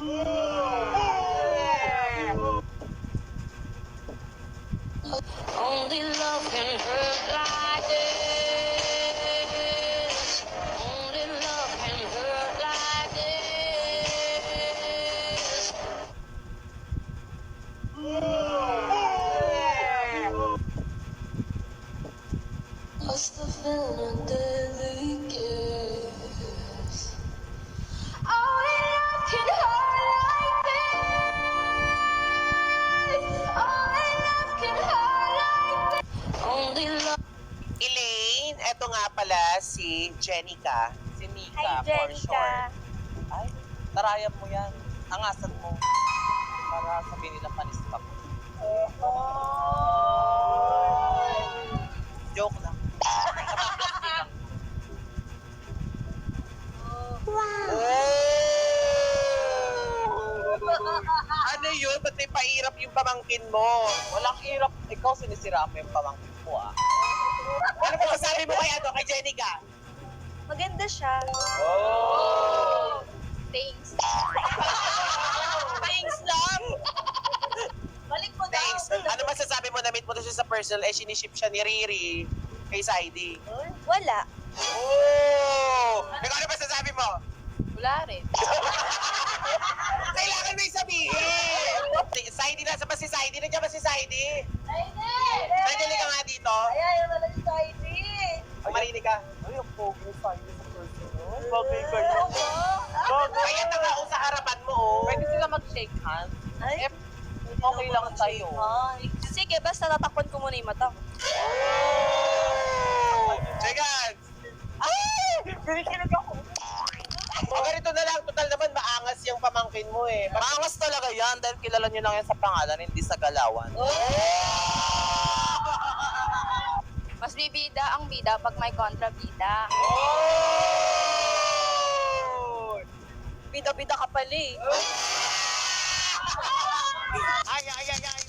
Only love can hurt like this. Only love can hurt like this. What's the feeling that they give? Only love can hurt like this. Only love can hurt like this. Only love. Elaine, eto nga pala si Jenica. Si Nika, Hi, for Jenica. short. Ay, tarayan mo yan. Angasan mo. Para sabihin nila panis pa ko. Joke lang. Ano yun? Ba't may pairap yung pamangkin mo? Walang irap. Ikaw sinisira mo yung pamangkin ko, ah. Ano ba masabi mo kay kay Jenica? Maganda siya. Oh! Thanks. Thanks lang! Balik mo Thanks. Ano masasabi mo na meet mo na siya sa personal, eh siniship siya ni Riri kay Saidi? Wala. Oh! Ikaw ano masasabi mo? Wala rin. Kailangan mo yung sabihin! Saidi, nasa ba si Saidi? Nandiyan ba si Saidi? Saidi, ka nga dito. Ay, wala si Saidi. Marinig ka. Ay, ang pogi ni Saidi sa personal. Bagay kayo. Kaya tangao sa harapan mo, oh. Pwede sila mag-shake hands. Ay, Okay lang tayo. sige, basta tatakpan ko muna yung mata. Shake hands! Ay! Pinikilig ako. O ganito na lang, total naman maangas yung pamangkin mo eh. Maangas talaga yan dahil kilala nyo lang yan sa pangalan, hindi sa galawan. Mas bibida ang bida pag may kontrabida. Oh! Bida-bida ka pala eh. Ay, ay, ay, ay.